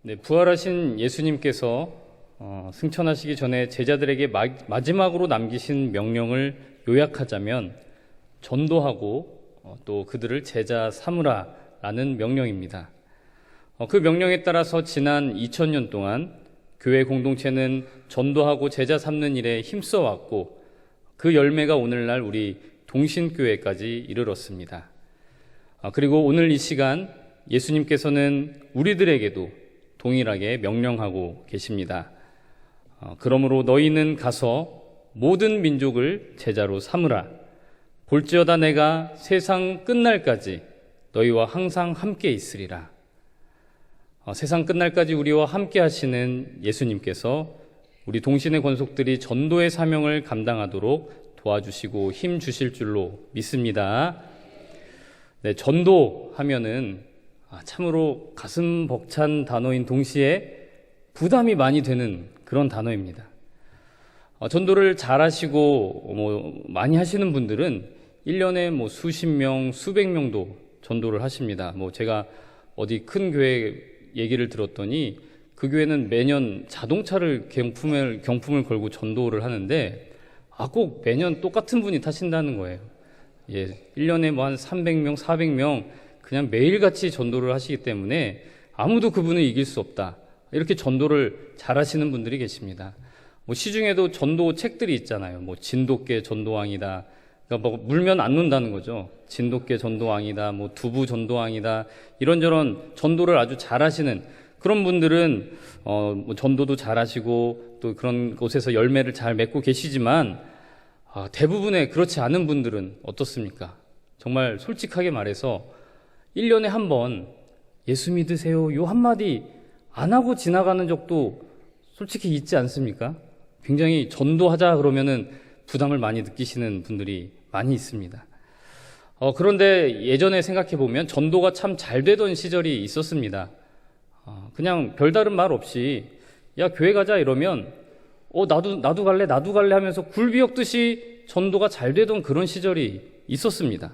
네, 부활하신 예수님께서 승천하시기 전에 제자들에게 마지막으로 남기신 명령을 요약하자면 전도하고 또 그들을 제자 삼으라라는 명령입니다. 그 명령에 따라서 지난 2000년 동안 교회 공동체는 전도하고 제자 삼는 일에 힘써왔고 그 열매가 오늘날 우리 동신교회까지 이르렀습니다. 그리고 오늘 이 시간 예수님께서는 우리들에게도 동일하게 명령하고 계십니다. 그러므로 너희는 가서 모든 민족을 제자로 삼으라. 볼지어다 내가 세상 끝날까지 너희와 항상 함께 있으리라. 세상 끝날까지 우리와 함께 하시는 예수님께서 우리 동신의 권속들이 전도의 사명을 감당하도록 도와주시고 힘 주실 줄로 믿습니다. 네, 전도하면은 참으로 가슴 벅찬 단어인 동시에 부담이 많이 되는 그런 단어입니다. 전도를 잘 하시고 많이 하시는 분들은 1년에 수십 명, 수백 명도 전도를 하십니다. 제가 어디 큰 교회 얘기를 들었더니 그 교회는 매년 자동차를 경품을 걸고 전도를 하는데 꼭 매년 똑같은 분이 타신다는 거예요. 1년에 한 300명, 400명 그냥 매일같이 전도를 하시기 때문에 아무도 그분을 이길 수 없다. 이렇게 전도를 잘 하시는 분들이 계십니다. 시중에도 전도 책들이 있잖아요. 진돗개 전도왕이다. 그러니까 물면 안 논다는 거죠. 진돗개 전도왕이다. 두부 전도왕이다. 이런저런 전도를 아주 잘 하시는 그런 분들은 전도도 잘 하시고 또 그런 곳에서 열매를 잘 맺고 계시지만 대부분의 그렇지 않은 분들은 어떻습니까? 정말 솔직하게 말해서 1년에 한 번 예수 믿으세요 요 한마디 안 하고 지나가는 적도 솔직히 있지 않습니까? 굉장히 전도하자 그러면은 부담을 많이 느끼시는 분들이 많이 있습니다. 그런데 예전에 생각해 보면 전도가 참 잘 되던 시절이 있었습니다. 그냥 별다른 말 없이 야 교회 가자 이러면 나도 갈래 하면서 굴비역듯이 전도가 잘 되던 그런 시절이 있었습니다.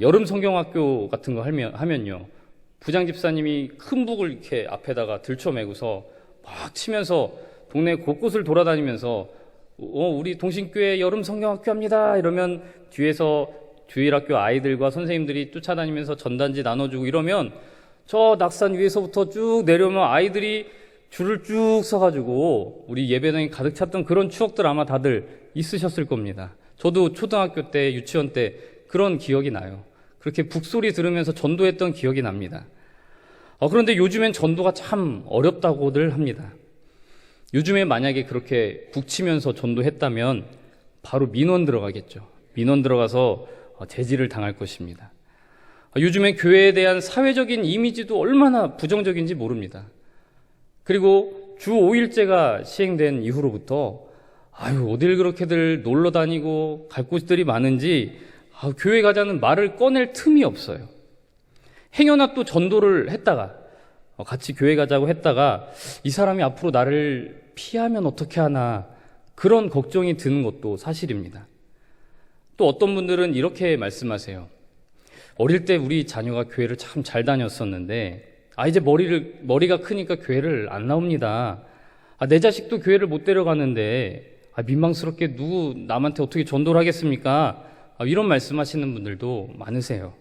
여름 성경학교 같은 거 하면요. 부장 집사님이 큰 북을 이렇게 앞에다가 들쳐매고서 막 치면서 동네 곳곳을 돌아다니면서 우리 동신교회 여름 성경학교 합니다. 이러면 뒤에서 주일학교 아이들과 선생님들이 쫓아다니면서 전단지 나눠주고 이러면 저 낙산 위에서부터 쭉 내려오면 아이들이 줄을 쭉 서가지고 우리 예배당이 가득 찼던 그런 추억들 아마 다들 있으셨을 겁니다. 저도 초등학교 때, 유치원 때 그런 기억이 나요. 그렇게 북소리 들으면서 전도했던 기억이 납니다. 그런데 요즘엔 전도가 참 어렵다고들 합니다. 요즘에 만약에 그렇게 북치면서 전도했다면 바로 민원 들어가겠죠. 민원 들어가서 제지를 당할 것입니다. 요즘에 교회에 대한 사회적인 이미지도 얼마나 부정적인지 모릅니다. 그리고 주 5일제가 시행된 이후로부터 어딜 그렇게들 놀러 다니고 갈 곳들이 많은지 교회 가자는 말을 꺼낼 틈이 없어요. 행여나 또 전도를 했다가 같이 교회 가자고 했다가 이 사람이 앞으로 나를 피하면 어떻게 하나 그런 걱정이 드는 것도 사실입니다. 또 어떤 분들은 이렇게 말씀하세요. 어릴 때 우리 자녀가 교회를 참 잘 다녔었는데 이제 머리가 크니까 교회를 안 나옵니다. 내 자식도 교회를 못 데려가는데 민망스럽게 누구 남한테 어떻게 전도를 하겠습니까? 이런 말씀하시는 분들도 많으세요.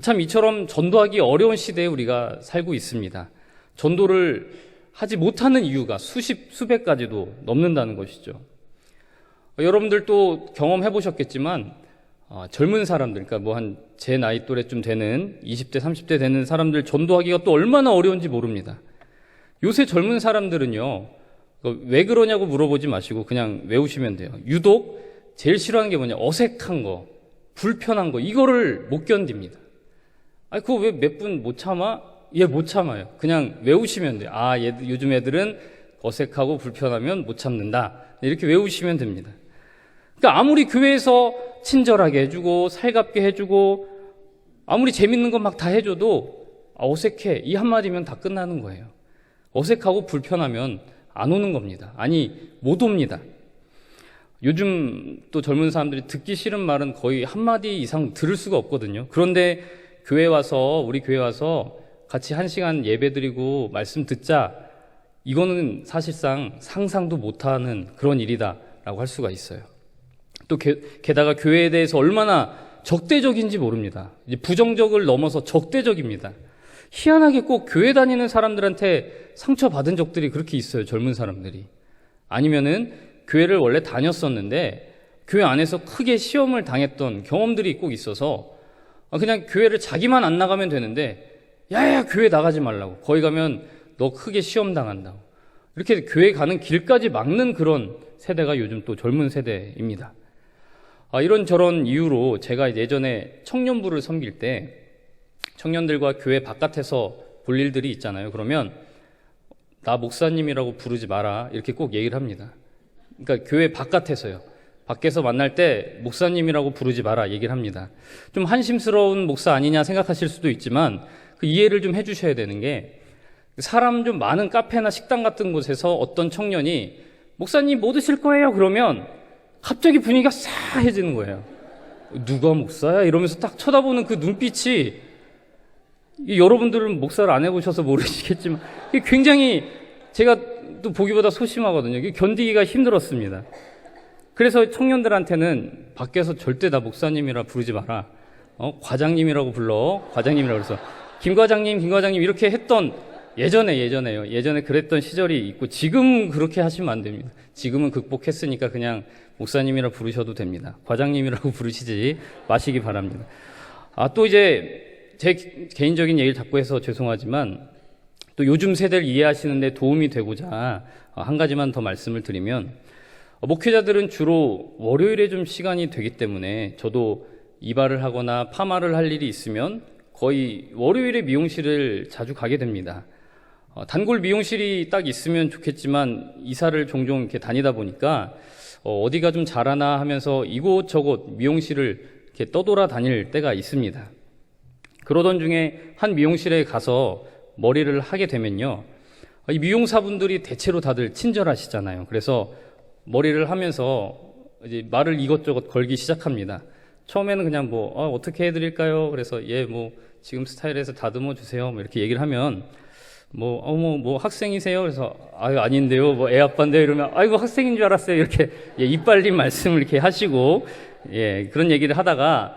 참 이처럼 전도하기 어려운 시대에 우리가 살고 있습니다. 전도를 하지 못하는 이유가 수백 가지도 넘는다는 것이죠. 여러분들도 경험해 보셨겠지만 젊은 사람들, 그러니까 제 나이 또래쯤 되는 20대, 30대 되는 사람들 전도하기가 또 얼마나 어려운지 모릅니다. 요새 젊은 사람들은요, 왜 그러냐고 물어보지 마시고 그냥 외우시면 돼요. 유독 제일 싫어하는 게 어색한 거, 불편한 거, 이거를 못 견딥니다. 그거 왜 몇 분 못 참아? 못 참아요. 그냥 외우시면 돼요. 요즘 애들은 어색하고 불편하면 못 참는다. 이렇게 외우시면 됩니다. 그러니까 아무리 교회에서 친절하게 해주고 살갑게 해주고 아무리 재밌는 거 막 다 해줘도 어색해 이 한마디면 다 끝나는 거예요. 어색하고 불편하면 안 오는 겁니다. 못 옵니다. 요즘 또 젊은 사람들이 듣기 싫은 말은 거의 한마디 이상 들을 수가 없거든요. 그런데 우리 교회 와서 같이 1시간 예배드리고 말씀 듣자, 이거는 사실상 상상도 못하는 그런 일이다라고 할 수가 있어요. 또 게다가 교회에 대해서 얼마나 적대적인지 모릅니다. 이제 부정적을 넘어서 적대적입니다. 희한하게 꼭 교회 다니는 사람들한테 상처받은 적들이 그렇게 있어요. 젊은 사람들이. 아니면은 교회를 원래 다녔었는데 교회 안에서 크게 시험을 당했던 경험들이 꼭 있어서 그냥 교회를 자기만 안 나가면 되는데 야야 교회 나가지 말라고, 거기 가면 너 크게 시험 당한다고, 이렇게 교회 가는 길까지 막는 그런 세대가 요즘 또 젊은 세대입니다. 이런저런 이유로 제가 예전에 청년부를 섬길 때 청년들과 교회 바깥에서 볼 일들이 있잖아요. 그러면 나 목사님이라고 부르지 마라, 이렇게 꼭 얘기를 합니다. 그러니까 교회 바깥에서요. 밖에서 만날 때 목사님이라고 부르지 마라 얘기를 합니다. 좀 한심스러운 목사 아니냐 생각하실 수도 있지만 그 이해를 좀 해주셔야 되는 게, 사람 좀 많은 카페나 식당 같은 곳에서 어떤 청년이 목사님 뭐 드실 거예요? 그러면 갑자기 분위기가 싸해지는 거예요. 누가 목사야? 이러면서 딱 쳐다보는 그 눈빛이, 여러분들은 목사를 안 해보셔서 모르시겠지만 굉장히 제가 또 보기보다 소심하거든요. 견디기가 힘들었습니다. 그래서 청년들한테는 밖에서 절대 나 목사님이라 부르지 마라. 과장님이라고 불러. 과장님이라고 그래서 김 과장님 이렇게 했던 예전에 그랬던 시절이 있고, 지금 그렇게 하시면 안 됩니다. 지금은 극복했으니까 그냥 목사님이라 부르셔도 됩니다. 과장님이라고 부르시지 마시기 바랍니다. 또 이제 제 개인적인 얘기를 자꾸 해서 죄송하지만 또 요즘 세대를 이해하시는데 도움이 되고자 한 가지만 더 말씀을 드리면, 목회자들은 주로 월요일에 좀 시간이 되기 때문에 저도 이발을 하거나 파마를 할 일이 있으면 거의 월요일에 미용실을 자주 가게 됩니다. 단골 미용실이 딱 있으면 좋겠지만 이사를 종종 이렇게 다니다 보니까 어디가 좀 잘하나 하면서 이곳저곳 미용실을 이렇게 떠돌아 다닐 때가 있습니다. 그러던 중에 한 미용실에 가서 머리를 하게 되면요, 이 미용사분들이 대체로 다들 친절하시잖아요. 그래서 머리를 하면서 이제 말을 이것저것 걸기 시작합니다. 처음에는 그냥 어떻게 해드릴까요? 그래서 지금 스타일에서 다듬어 주세요. 이렇게 얘기를 하면 학생이세요? 그래서 아닌데요. 애 아빠인데요. 이러면 아이고 학생인 줄 알았어요. 이렇게 이빨린 말씀을 이렇게 하시고 그런 얘기를 하다가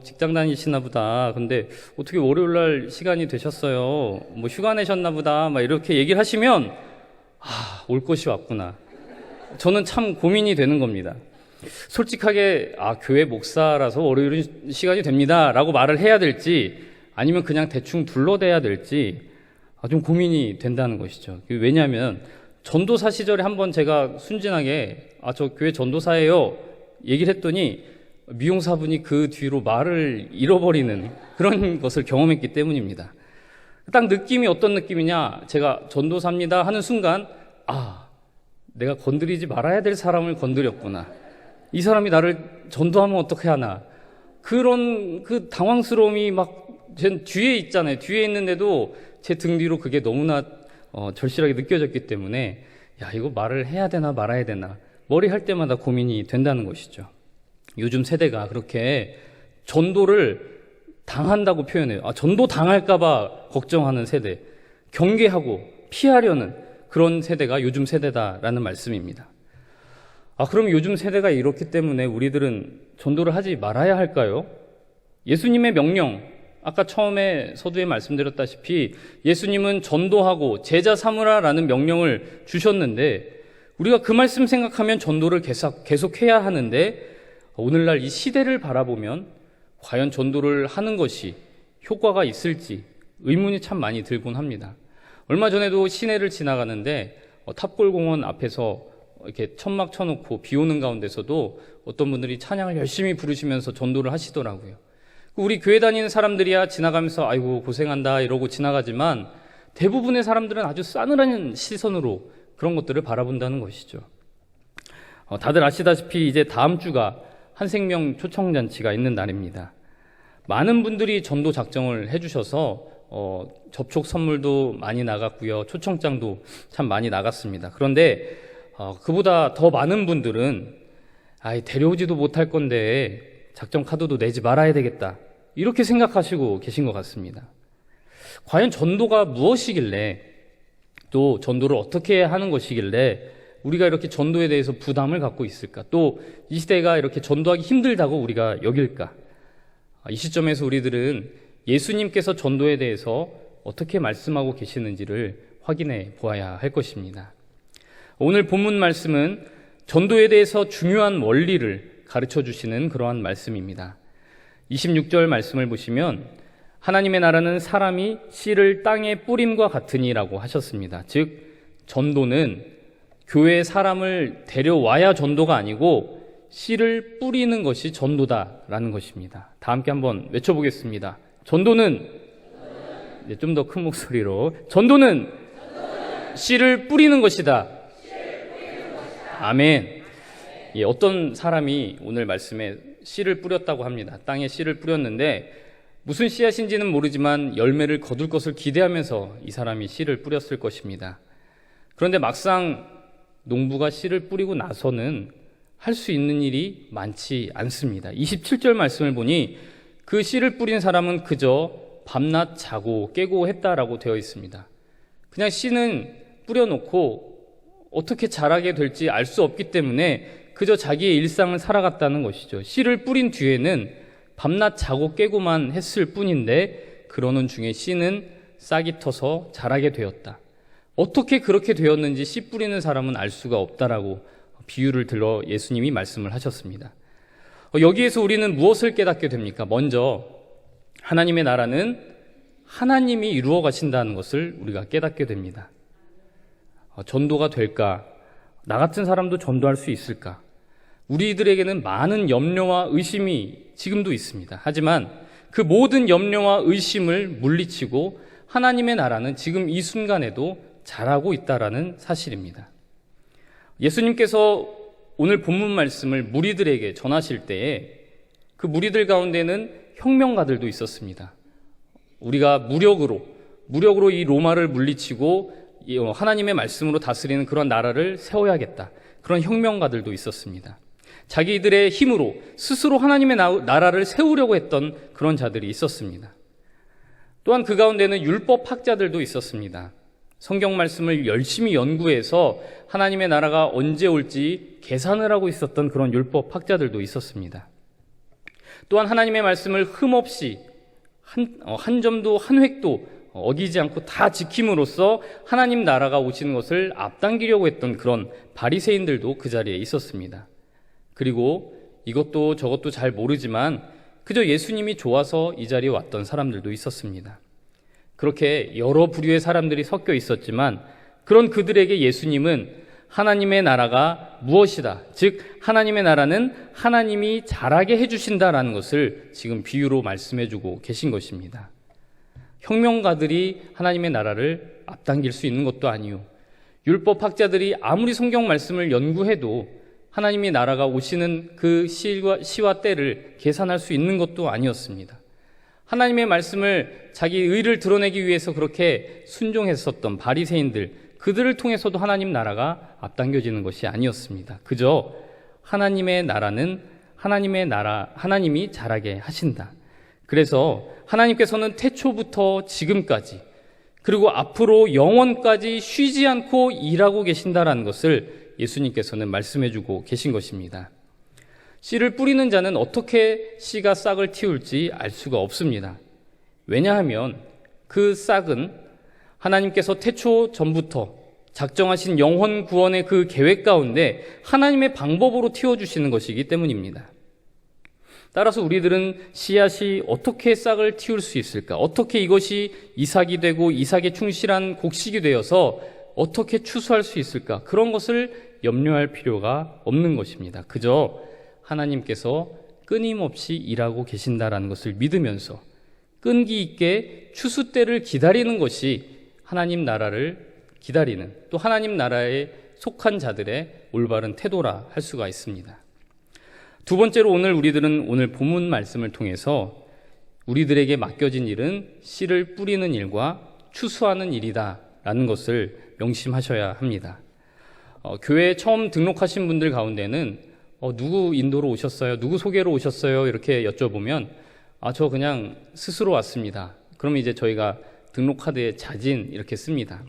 직장 다니시나 보다. 근데 어떻게 월요일 날 시간이 되셨어요? 휴가 내셨나 보다. 이렇게 얘기를 하시면 올 것이 왔구나. 저는 참 고민이 되는 겁니다. 솔직하게 교회 목사라서 월요일은 시간이 됩니다 라고 말을 해야 될지, 아니면 그냥 대충 둘러대야 될지 좀 고민이 된다는 것이죠. 왜냐하면 전도사 시절에 한번 제가 순진하게 저 교회 전도사예요 얘기를 했더니 미용사분이 그 뒤로 말을 잃어버리는 그런 것을 경험했기 때문입니다. 딱 느낌이 어떤 느낌이냐, 제가 전도사입니다 하는 순간 내가 건드리지 말아야 될 사람을 건드렸구나, 이 사람이 나를 전도하면 어떻게 하나, 그런 그 당황스러움이 제 뒤에 있잖아요. 뒤에 있는데도 제 등 뒤로 그게 너무나 절실하게 느껴졌기 때문에 이거 말을 해야 되나 말아야 되나 머리 할 때마다 고민이 된다는 것이죠. 요즘 세대가 그렇게 전도를 당한다고 표현해요. 전도 당할까봐 걱정하는 세대, 경계하고 피하려는 그런 세대가 요즘 세대다라는 말씀입니다. 그럼 요즘 세대가 이렇기 때문에 우리들은 전도를 하지 말아야 할까요? 예수님의 명령, 아까 처음에 서두에 말씀드렸다시피 예수님은 전도하고 제자 삼으라라는 명령을 주셨는데, 우리가 그 말씀 생각하면 전도를 계속해야 하는데, 오늘날 이 시대를 바라보면 과연 전도를 하는 것이 효과가 있을지 의문이 참 많이 들곤 합니다. 얼마 전에도 시내를 지나가는데 탑골공원 앞에서 이렇게 천막 쳐놓고 비 오는 가운데서도 어떤 분들이 찬양을 열심히 부르시면서 전도를 하시더라고요. 우리 교회 다니는 사람들이야 지나가면서 아이고 고생한다 이러고 지나가지만, 대부분의 사람들은 아주 싸늘한 시선으로 그런 것들을 바라본다는 것이죠. 다들 아시다시피 이제 다음 주가 한생명 초청잔치가 있는 날입니다. 많은 분들이 전도 작정을 해주셔서 접촉 선물도 많이 나갔고요, 초청장도 참 많이 나갔습니다. 그런데 그보다 더 많은 분들은 데려오지도 못할 건데 작정 카드도 내지 말아야 되겠다, 이렇게 생각하시고 계신 것 같습니다. 과연 전도가 무엇이길래, 또 전도를 어떻게 하는 것이길래 우리가 이렇게 전도에 대해서 부담을 갖고 있을까? 또 이 시대가 이렇게 전도하기 힘들다고 우리가 여길까? 이 시점에서 우리들은 예수님께서 전도에 대해서 어떻게 말씀하고 계시는지를 확인해 보아야 할 것입니다. 오늘 본문 말씀은 전도에 대해서 중요한 원리를 가르쳐 주시는 그러한 말씀입니다. 26절 말씀을 보시면 하나님의 나라는 사람이 씨를 땅에 뿌림과 같으니라고 하셨습니다. 즉 전도는 교회에 사람을 데려와야 전도가 아니고 씨를 뿌리는 것이 전도다라는 것입니다. 다 함께 한번 외쳐보겠습니다. 전도는, 좀 더 큰 목소리로, 전도는 씨를 뿌리는 것이다. 아멘. 예, 어떤 사람이 오늘 말씀에 씨를 뿌렸다고 합니다. 땅에 씨를 뿌렸는데 무슨 씨앗인지는 모르지만 열매를 거둘 것을 기대하면서 이 사람이 씨를 뿌렸을 것입니다. 그런데 막상 농부가 씨를 뿌리고 나서는 할 수 있는 일이 많지 않습니다. 27절 말씀을 보니 그 씨를 뿌린 사람은 그저 밤낮 자고 깨고 했다라고 되어 있습니다. 그냥 씨는 뿌려놓고 어떻게 자라게 될지 알 수 없기 때문에 그저 자기의 일상을 살아갔다는 것이죠. 씨를 뿌린 뒤에는 밤낮 자고 깨고만 했을 뿐인데 그러는 중에 씨는 싹이 터서 자라게 되었다. 어떻게 그렇게 되었는지 씨 뿌리는 사람은 알 수가 없다라고 비유를 들어 예수님이 말씀을 하셨습니다. 여기에서 우리는 무엇을 깨닫게 됩니까? 먼저 하나님의 나라는 하나님이 이루어 가신다는 것을 우리가 깨닫게 됩니다. 전도가 될까? 나 같은 사람도 전도할 수 있을까? 우리들에게는 많은 염려와 의심이 지금도 있습니다. 하지만 그 모든 염려와 의심을 물리치고 하나님의 나라는 지금 이 순간에도 자라고 있다라는 사실입니다. 예수님께서 오늘 본문 말씀을 무리들에게 전하실 때에 그 무리들 가운데는 혁명가들도 있었습니다. 우리가 무력으로 이 로마를 물리치고 하나님의 말씀으로 다스리는 그런 나라를 세워야겠다. 그런 혁명가들도 있었습니다. 자기들의 힘으로 스스로 하나님의 나라를 세우려고 했던 그런 자들이 있었습니다. 또한 그 가운데는 율법학자들도 있었습니다. 성경 말씀을 열심히 연구해서 하나님의 나라가 언제 올지 계산을 하고 있었던 그런 율법학자들도 있었습니다. 또한 하나님의 말씀을 흠없이 한 점도 한 획도 어기지 않고 다 지킴으로써 하나님 나라가 오시는 것을 앞당기려고 했던 그런 바리새인들도 그 자리에 있었습니다. 그리고 이것도 저것도 잘 모르지만 그저 예수님이 좋아서 이 자리에 왔던 사람들도 있었습니다. 그렇게 여러 부류의 사람들이 섞여 있었지만 그런 그들에게 예수님은 하나님의 나라가 무엇이다, 즉 하나님의 나라는 하나님이 잘하게 해주신다라는 것을 지금 비유로 말씀해주고 계신 것입니다. 혁명가들이 하나님의 나라를 앞당길 수 있는 것도 아니요, 율법학자들이 아무리 성경 말씀을 연구해도 하나님의 나라가 오시는 그 시와 때를 계산할 수 있는 것도 아니었습니다. 하나님의 말씀을 자기 의를 드러내기 위해서 그렇게 순종했었던 바리새인들, 그들을 통해서도 하나님 나라가 앞당겨지는 것이 아니었습니다. 그저 하나님의 나라는 하나님이 잘하게 하신다. 그래서 하나님께서는 태초부터 지금까지 그리고 앞으로 영원까지 쉬지 않고 일하고 계신다라는 것을 예수님께서는 말씀해주고 계신 것입니다. 씨를 뿌리는 자는 어떻게 씨가 싹을 틔울지 알 수가 없습니다. 왜냐하면 그 싹은 하나님께서 태초 전부터 작정하신 영혼 구원의 그 계획 가운데 하나님의 방법으로 틔워주시는 것이기 때문입니다. 따라서 우리들은 씨앗이 어떻게 싹을 틔울 수 있을까? 어떻게 이것이 이삭이 되고 이삭에 충실한 곡식이 되어서 어떻게 추수할 수 있을까? 그런 것을 염려할 필요가 없는 것입니다. 그저 하나님께서 끊임없이 일하고 계신다라는 것을 믿으면서 끈기 있게 추수 때를 기다리는 것이 하나님 나라를 기다리는, 또 하나님 나라에 속한 자들의 올바른 태도라 할 수가 있습니다. 두 번째로 우리들은 오늘 본문 말씀을 통해서 우리들에게 맡겨진 일은 씨를 뿌리는 일과 추수하는 일이다라는 것을 명심하셔야 합니다. 교회에 처음 등록하신 분들 가운데는 누구 인도로 오셨어요? 누구 소개로 오셨어요? 이렇게 여쭤보면 저 그냥 스스로 왔습니다. 그러면 이제 저희가 등록카드에 자진 이렇게 씁니다.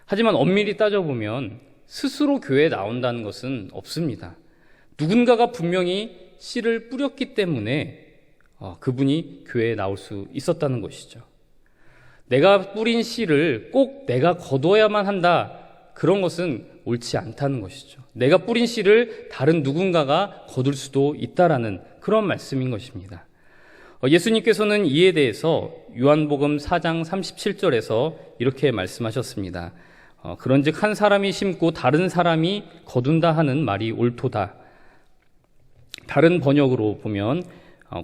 하지만 엄밀히 따져보면 스스로 교회에 나온다는 것은 없습니다. 누군가가 분명히 씨를 뿌렸기 때문에 그분이 교회에 나올 수 있었다는 것이죠. 내가 뿌린 씨를 꼭 내가 거둬야만 한다, 그런 것은 옳지 않다는 것이죠. 내가 뿌린 씨를 다른 누군가가 거둘 수도 있다라는 그런 말씀인 것입니다. 예수님께서는 이에 대해서 요한복음 4장 37절에서 이렇게 말씀하셨습니다. 그런즉 한 사람이 심고 다른 사람이 거둔다 하는 말이 옳도다. 다른 번역으로 보면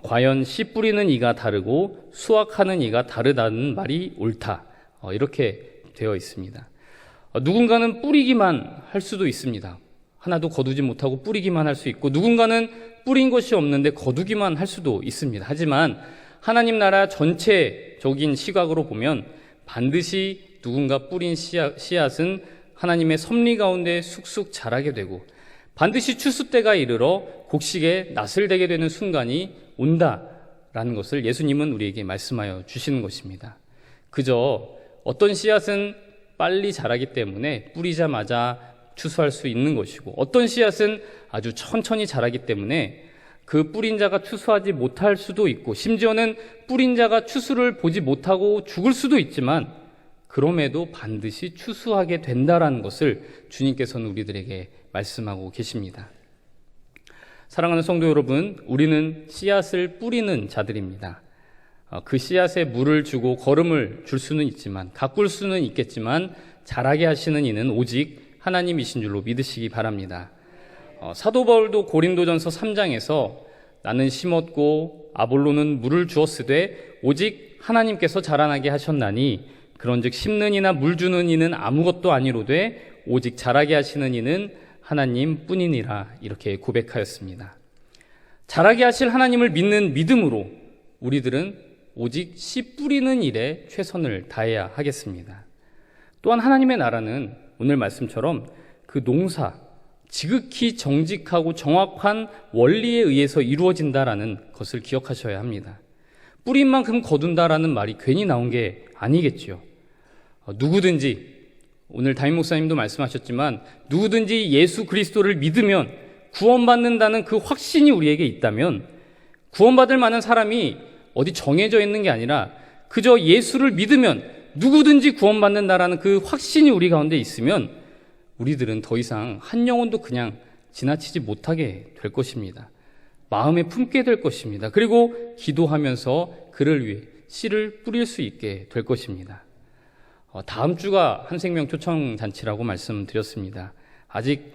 과연 씨 뿌리는 이가 다르고 수확하는 이가 다르다는 말이 옳다, 이렇게 되어 있습니다. 누군가는 뿌리기만 할 수도 있습니다. 하나도 거두지 못하고 뿌리기만 할 수 있고, 누군가는 뿌린 것이 없는데 거두기만 할 수도 있습니다. 하지만 하나님 나라 전체적인 시각으로 보면 반드시 누군가 뿌린 씨앗은 하나님의 섭리 가운데 쑥쑥 자라게 되고, 반드시 추수 때가 이르러 곡식에 낫을 대게 되는 순간이 온다라는 것을 예수님은 우리에게 말씀하여 주시는 것입니다. 그저 어떤 씨앗은 빨리 자라기 때문에 뿌리자마자 추수할 수 있는 것이고, 어떤 씨앗은 아주 천천히 자라기 때문에 그 뿌린 자가 추수하지 못할 수도 있고, 심지어는 뿌린 자가 추수를 보지 못하고 죽을 수도 있지만 그럼에도 반드시 추수하게 된다라는 것을 주님께서는 우리들에게 말씀하고 계십니다. 사랑하는 성도 여러분, 우리는 씨앗을 뿌리는 자들입니다. 그 씨앗에 물을 주고 거름을 줄 수는 있지만, 가꿀 수는 있겠지만 자라게 하시는 이는 오직 하나님이신 줄로 믿으시기 바랍니다. 사도 바울도 고린도전서 3장에서 나는 심었고 아볼로는 물을 주었으되 오직 하나님께서 자라나게 하셨나니 그런즉 심는 이나 물 주는 이는 아무것도 아니로되 오직 자라게 하시는 이는 하나님 뿐이니라, 이렇게 고백하였습니다. 자라게 하실 하나님을 믿는 믿음으로 우리들은 오직 씨 뿌리는 일에 최선을 다해야 하겠습니다. 또한 하나님의 나라는 오늘 말씀처럼 그 농사, 지극히 정직하고 정확한 원리에 의해서 이루어진다라는 것을 기억하셔야 합니다. 뿌린 만큼 거둔다라는 말이 괜히 나온 게 아니겠지요. 누구든지, 오늘 담임 목사님도 말씀하셨지만, 누구든지 예수 그리스도를 믿으면 구원받는다는 그 확신이 우리에게 있다면, 구원받을 만한 사람이 어디 정해져 있는 게 아니라 그저 예수를 믿으면 누구든지 구원받는다라는 그 확신이 우리 가운데 있으면 우리들은 더 이상 한 영혼도 그냥 지나치지 못하게 될 것입니다. 마음에 품게 될 것입니다. 그리고 기도하면서 그를 위해 씨를 뿌릴 수 있게 될 것입니다. 다음 주가 한생명 초청잔치라고 말씀드렸습니다. 아직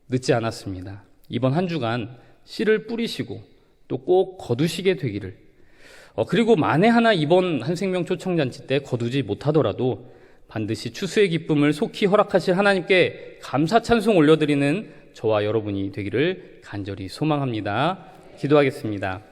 늦지 않았습니다. 이번 한 주간 씨를 뿌리시고 또 꼭 거두시게 되기를, 그리고 만에 하나 이번 한생명 초청잔치 때 거두지 못하더라도 반드시 추수의 기쁨을 속히 허락하실 하나님께 감사 찬송 올려드리는 저와 여러분이 되기를 간절히 소망합니다. 기도하겠습니다.